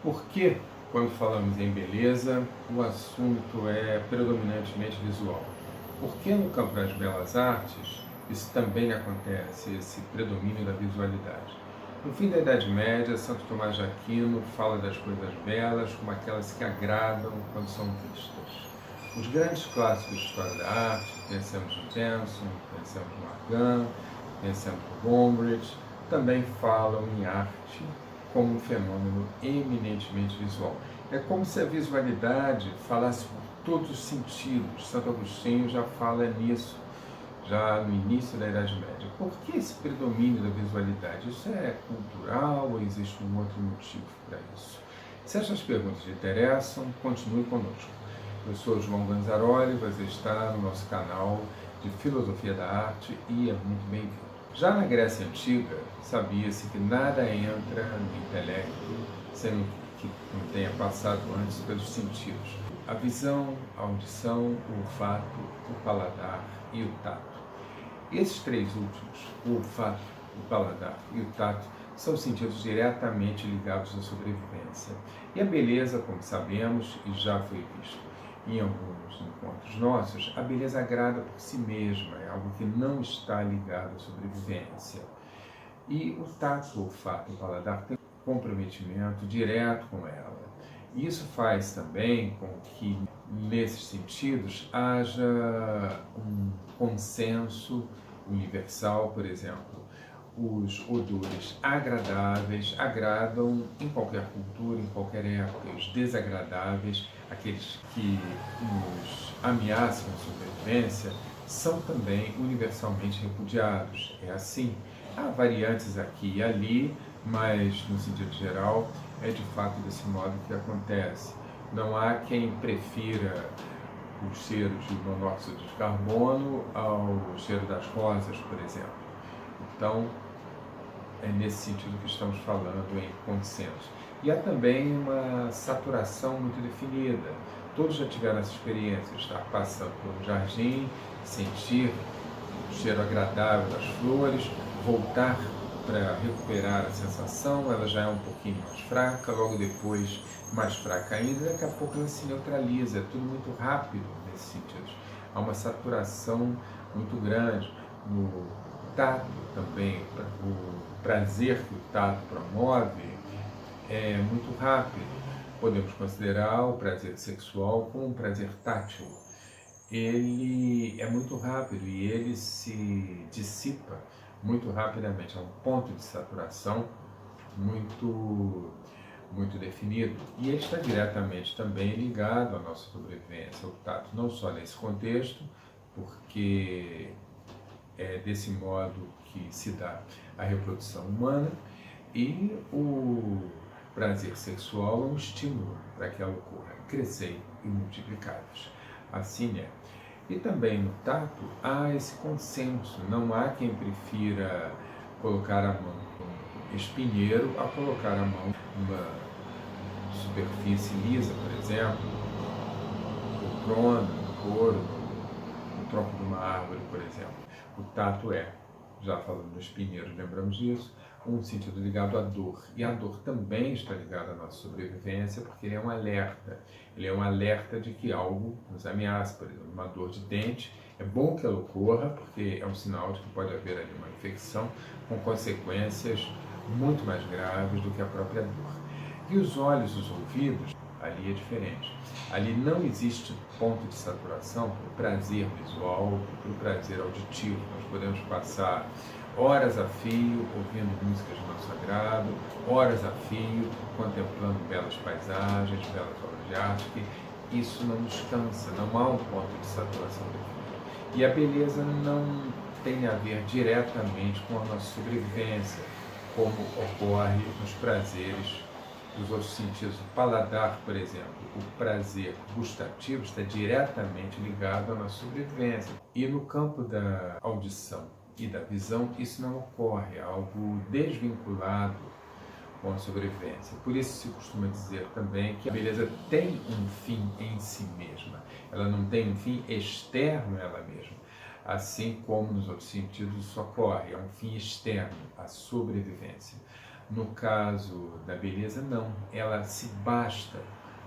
Por que, quando falamos em beleza, o assunto é predominantemente visual? Por que no campo das belas artes isso também acontece, esse predomínio da visualidade? No fim da Idade Média, Santo Tomás de Aquino fala das coisas belas como aquelas que agradam quando são vistas. Os grandes clássicos de história da arte, pensamos em Tennyson, pensamos no Argan, pensamos no Gombrich, também falam em arte como um fenômeno eminentemente visual. É como se a visualidade falasse por todos os sentidos. Santo Agostinho já fala nisso, já no início da Idade Média. Por que esse predomínio da visualidade? Isso é cultural ou existe um outro motivo para isso? Se essas perguntas te interessam, continue conosco. Eu sou João Ganzaroli, você está no nosso canal de Filosofia da Arte e é muito bem-vindo. Já na Grécia Antiga, sabia-se que nada entra no intelecto sendo que não tenha passado antes pelos sentidos. A visão, a audição, o olfato, o paladar e o tato. Esses três últimos, o olfato, o paladar e o tato, são sentidos diretamente ligados à sobrevivência. E a beleza, como sabemos, e já foi visto em alguns encontros nossos, a beleza agrada por si mesma, é algo que não está ligado à sobrevivência. E o tato, o olfato e o paladar têm um comprometimento direto com ela. Isso faz também com que, nesses sentidos, haja um consenso universal, por exemplo. Os odores agradáveis agradam em qualquer cultura, em qualquer época. Os desagradáveis, aqueles que nos ameaçam a sobrevivência, são também universalmente repudiados. É assim. Há variantes aqui e ali, mas no sentido geral é de fato desse modo que acontece. Não há quem prefira o cheiro de monóxido de carbono ao cheiro das rosas, por exemplo. Então, é nesse sentido que estamos falando em consenso. E há também uma saturação muito definida. Todos já tiveram essa experiência, estar passando por um jardim, sentir o cheiro agradável das flores, voltar para recuperar a sensação, ela já é um pouquinho mais fraca, logo depois mais fraca ainda, e daqui a pouco ela se neutraliza, é tudo muito rápido nesse sentido. Há uma saturação muito grande no tato também, o prazer que o tato promove é muito rápido. Podemos considerar o prazer sexual como um prazer tátil. Ele é muito rápido e ele se dissipa muito rapidamente, é um ponto de saturação muito definido. E ele está diretamente também ligado à nossa sobrevivência, o tato, não só nesse contexto, porque é desse modo que se dá a reprodução humana, e o prazer sexual é um estímulo para que ela ocorra, crescer e multiplicar-vos. Assim é. E também no tato há esse consenso, não há quem prefira colocar a mão no espinheiro a colocar a mão numa superfície lisa, por exemplo, no crono, no couro, no tronco de uma árvore, por exemplo. O tato é, já falando no espinheiro, lembramos disso, um sentido ligado à dor. E a dor também está ligada à nossa sobrevivência, porque ele é um alerta. Ele é um alerta de que algo nos ameaça, por exemplo, uma dor de dente. É bom que ela ocorra, porque é um sinal de que pode haver ali uma infecção com consequências muito mais graves do que a própria dor. E os olhos, os ouvidos, ali é diferente. Ali não existe ponto de saturação para o prazer visual, para o prazer auditivo. Nós podemos passar horas a fio ouvindo músicas de nosso agrado, horas a fio contemplando belas paisagens, belas obras de arte, que isso não nos cansa, não há um ponto de saturação definido. E a beleza não tem a ver diretamente com a nossa sobrevivência, como ocorre nos prazeres dos outros sentidos. O paladar, por exemplo, o prazer gustativo está diretamente ligado à nossa sobrevivência. E no campo da audição e da visão, isso não ocorre, é algo desvinculado com a sobrevivência. Por isso se costuma dizer também que a beleza tem um fim em si mesma, ela não tem um fim externo a ela mesma, assim como nos outros sentidos isso ocorre, é um fim externo, a sobrevivência. No caso da beleza, não. Ela se basta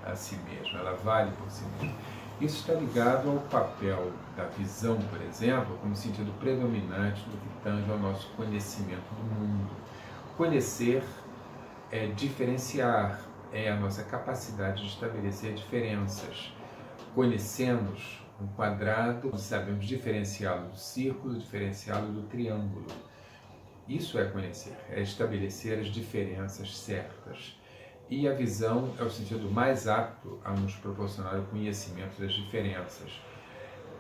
a si mesma, ela vale por si mesma. Isso está ligado ao papel da visão, por exemplo, como sentido predominante do que tange ao nosso conhecimento do mundo. Conhecer é diferenciar, é a nossa capacidade de estabelecer diferenças. Conhecemos um quadrado, sabemos diferenciá-lo do círculo, diferenciá-lo do triângulo. Isso é conhecer, é estabelecer as diferenças certas. E a visão é o sentido mais apto a nos proporcionar o conhecimento das diferenças.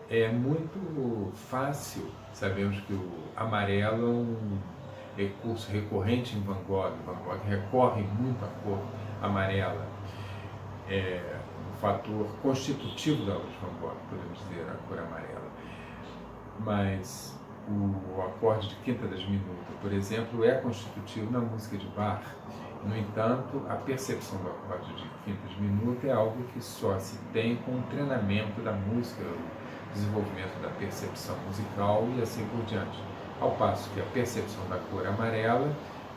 É muito fácil, sabemos que o amarelo é um recurso recorrente em Van Gogh. Van Gogh recorre muito à cor amarela. É um fator constitutivo da obra de Van Gogh, podemos dizer, a cor amarela. Mas o acorde de quinta das minutas, por exemplo, é constitutivo na música de Bach. No entanto, a percepção do acorde de quinta de minuta é algo que só se tem com o treinamento da música, o desenvolvimento da percepção musical e assim por diante. Ao passo que a percepção da cor amarela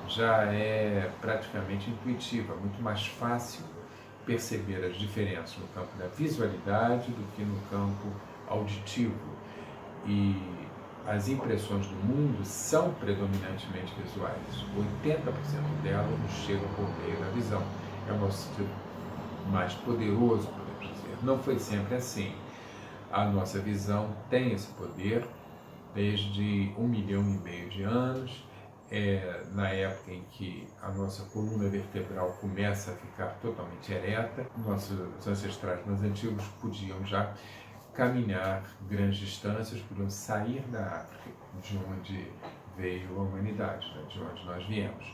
já é praticamente intuitiva, muito mais fácil perceber as diferenças no campo da visualidade do que no campo auditivo. E as impressões do mundo são predominantemente visuais. 80% delas nos chegam por meio da visão. É o nosso sentido mais poderoso, podemos dizer. Não foi sempre assim. A nossa visão tem esse poder desde 1,5 milhão de anos, na época em que a nossa coluna vertebral começa a ficar totalmente ereta. Nossos ancestrais mais antigos podiam já caminhar grandes distâncias, podiam sair da África, de onde veio a humanidade, né, de onde nós viemos.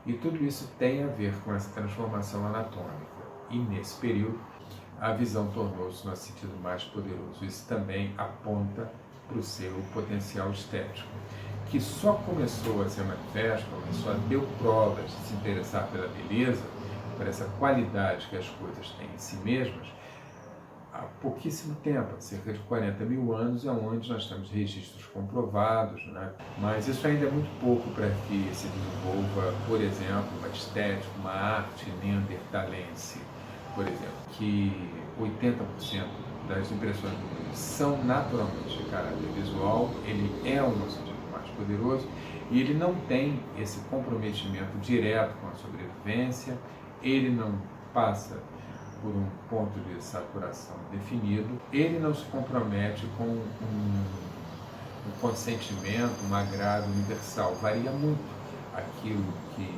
E tudo isso tem a ver com essa transformação anatômica. E nesse período, a visão tornou-se nosso sentido mais poderoso. Isso também aponta para o seu potencial estético, que só começou a ser manifesto, só deu provas de se interessar pela beleza, por essa qualidade que as coisas têm em si mesmas, há pouquíssimo tempo, cerca de 40 mil anos, é onde nós temos registros comprovados, né? Mas isso ainda é muito pouco para que se desenvolva, por exemplo, uma estética, uma arte neandertalense, por exemplo, que 80% das impressões do mundo são naturalmente de caráter visual, ele é o nosso sentido mais poderoso e ele não tem esse comprometimento direto com a sobrevivência, ele não passa por um ponto de saturação definido, ele não se compromete com um consentimento, um agrado universal. Varia muito aquilo que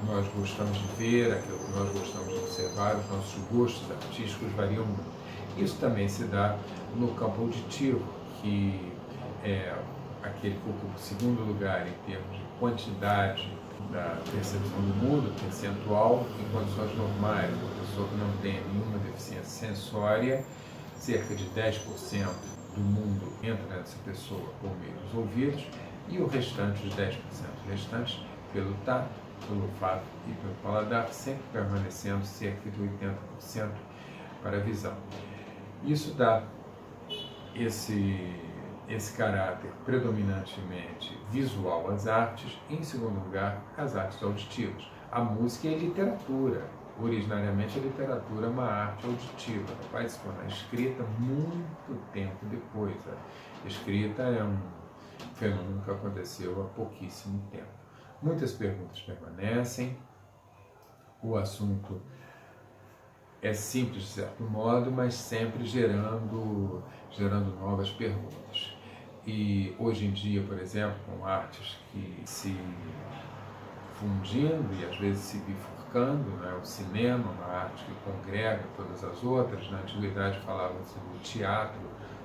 nós gostamos de ver, aquilo que nós gostamos de observar, os nossos gostos artísticos variam muito. Isso também se dá no campo auditivo, que é aquele que ocupa o segundo lugar em termos de quantidade da percepção do mundo, percentual, em condições normais. Uma pessoa que não tem nenhuma deficiência sensória, cerca de 10% do mundo entra nessa pessoa por meio dos ouvidos, e o restante, os 10% restantes, pelo tato, pelo olfato e pelo paladar, sempre permanecendo cerca de 80% para a visão. Isso dá esse caráter predominantemente visual às artes, e, em segundo lugar, às artes auditivas. A música e a literatura. Originariamente, a literatura é uma arte auditiva, vai se tornar escrita muito tempo depois. A escrita é um fenômeno que aconteceu há pouquíssimo tempo. Muitas perguntas permanecem, o assunto é simples de certo modo, mas sempre gerando novas perguntas. E hoje em dia, por exemplo, com artes que se fundindo e às vezes se bifurcando, né? O cinema, uma arte que congrega todas as outras. Na antiguidade falavam-se do teatro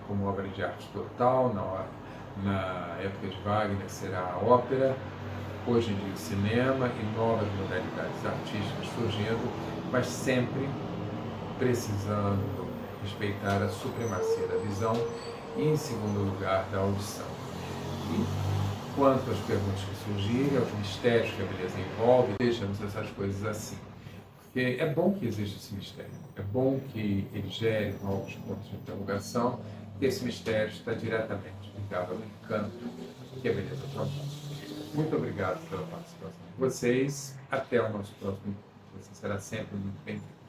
como obra de arte total, na época de Wagner será a ópera, hoje em dia o cinema e novas modalidades artísticas surgindo, mas sempre precisando respeitar a supremacia da visão e, em segundo lugar, da audição. E quanto às perguntas que surgirem, aos mistérios que a beleza envolve, deixamos essas coisas assim. Porque é bom que exista esse mistério, é bom que ele gere novos pontos de interrogação, porque esse mistério está diretamente ligado ao encanto que a beleza produz. Muito obrigado pela participação de vocês. Até o nosso próximo encontro. Você será sempre muito bem-vindo.